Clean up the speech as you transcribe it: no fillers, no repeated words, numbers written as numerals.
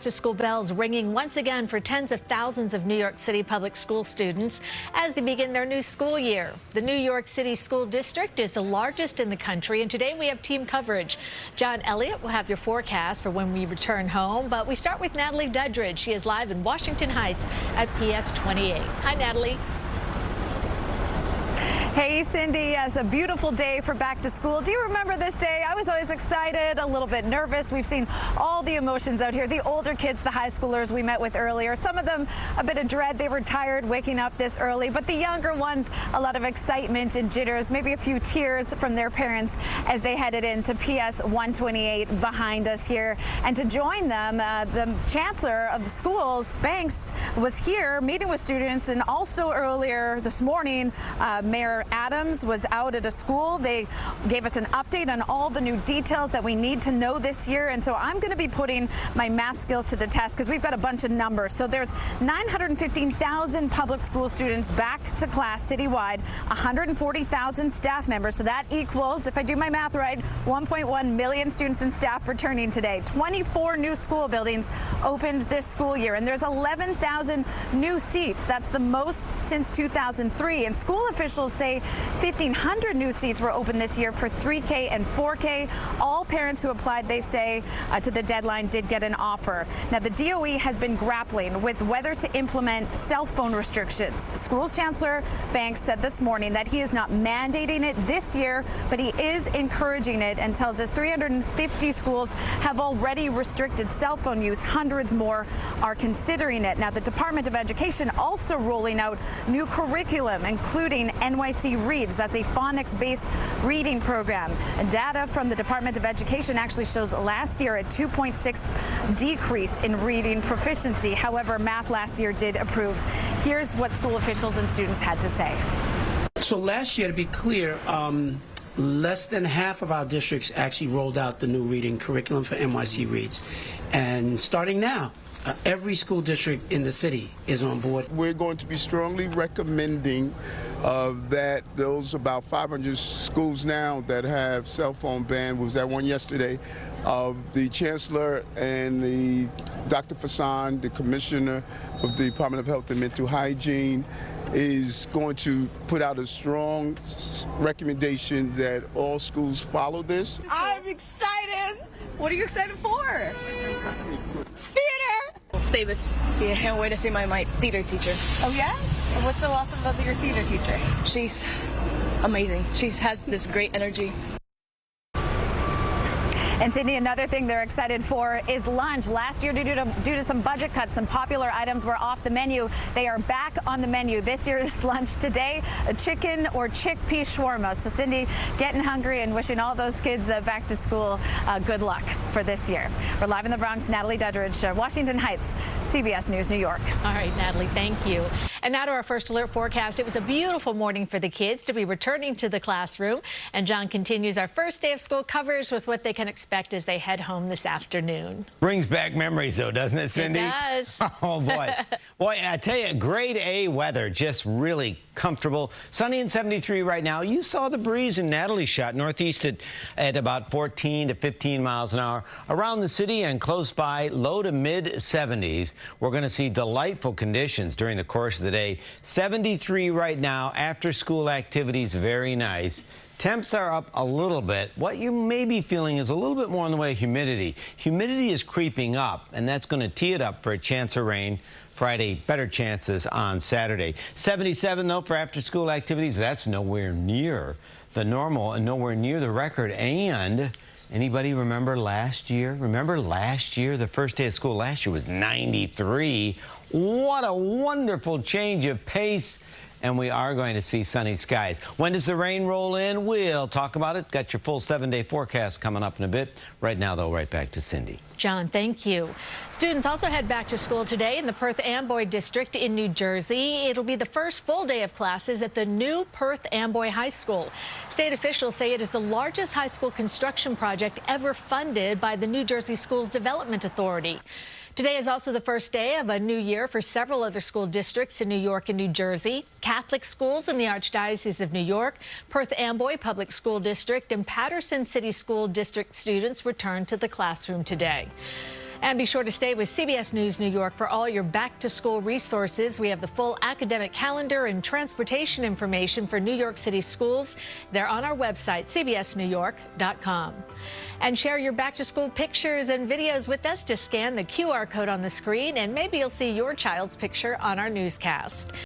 To school bells ringing once again for tens of thousands of New York City public school students as they begin their new school year. The New York City School District is the largest in the country, and today we have team coverage. John Elliott will have your forecast for when we return home, but we start with Natalie Duddridge. She is live in Washington Heights at PS 28. Hi, Natalie. Hey, Cindy, yes, a beautiful day for back to school. Do you remember this day? I was always excited, a little bit nervous. We've seen all the emotions out here. The older kids, the high schoolers we met with earlier, some of them a bit of dread. They were tired waking up this early, but the younger ones, a lot of excitement and jitters, maybe a few tears from their parents as they headed into PS 128 behind us here. And to join them, the chancellor of the schools, Banks, was here meeting with students, and also earlier this morning, Mayor Adams was out at a school. They gave us an update on all the new details that we need to know this year. And so I'm going to be putting my math skills to the test because we've got a bunch of numbers. So there's 915,000 public school students back to class citywide, 140,000 staff members. So that equals, if I do my math right, 1.1 million students and staff returning today. 24 new school buildings opened this school year, and there's 11,000 new seats. That's the most since 2003. And school officials say 1,500 new seats were opened this year for 3K and 4K. All parents who applied, they say, to the deadline did get an offer. Now, the DOE has been grappling with whether to implement cell phone restrictions. Schools Chancellor Banks said this morning that he is not mandating it this year, but he is encouraging it, and tells us 350 schools have already restricted cell phone use. Hundreds more are considering it. Now, the Department of Education also rolling out new curriculum, including NYC Reads. That's a phonics-based reading program. And data from the Department of Education actually shows last year a 2.6 decrease in reading proficiency. However, math last year did improve. Here's what school officials and students had to say. So last year, to be clear, less than half of our districts actually rolled out the new reading curriculum for NYC Reads. And starting now, every school district in the city is on board. We're going to be strongly recommending that those about 500 schools now that have cell phone ban. Was at one yesterday. The Chancellor and the Dr. Fassan, the Commissioner of the Department of Health and Mental Hygiene, is going to put out a strong recommendation that all schools follow this. I'm excited. What are you excited for? Stavis. Yeah, can't wait to see my theater teacher. Oh, yeah? And what's so awesome about your theater teacher? She's amazing. She has this great energy. And Sydney, another thing they're excited for is lunch. Last year, due to some budget cuts, some popular items were off the menu. They are back on the menu. This year's lunch today, a chicken or chickpea shawarma. So Cindy, getting hungry and wishing all those kids back to school good luck for this year. We're live in the Bronx. Natalie Duddridge, Washington Heights, CBS News, New York. All right, Natalie, thank you. And now to our first alert forecast. It was a beautiful morning for the kids to be returning to the classroom. And John continues our first day of school coverage with what they can expect as they head home this afternoon. Brings back memories, though, doesn't it, Cindy? It does. Oh, boy. Boy, I tell you, grade A weather, just really comfortable. Sunny and 73 right now. You saw the breeze in Natalie's shot, northeast at about 14 to 15 miles an hour. Around the city and close by, low to mid 70s. We're going to see delightful conditions during the course of the day. 73 right now. After school activities, very nice. Temps are up a little bit. What you may be feeling is a little bit more in the way of humidity. Humidity is creeping up, and that's going to tee it up for a chance of rain Friday. Better chances on Saturday. 77, though, for after-school activities. That's nowhere near the normal and nowhere near the record. And anybody remember last year? Remember last year? The first day of school last year was 93. What a wonderful change of pace. And we are going to see sunny skies. When does the rain roll in? We'll talk about it. Got your full 7-day forecast coming up in a bit. Right now, though, right back to Cindy. John, thank you. Students also head back to school today in the Perth-Amboy district in New Jersey. It'll be the first full day of classes at the new Perth-Amboy High School. State officials say it is the largest high school construction project ever funded by the New Jersey Schools Development Authority. Today is also the first day of a new year for several other school districts in New York and New Jersey. Catholic schools in the Archdiocese of New York, Perth-Amboy Public School District, and Patterson City School District students return to the classroom today. And be sure to stay with CBS News New York for all your back-to-school resources. We have the full academic calendar and transportation information for New York City schools. They're on our website, cbsnewyork.com. And share your back-to-school pictures and videos with us. Just scan the QR code on the screen, and maybe you'll see your child's picture on our newscast.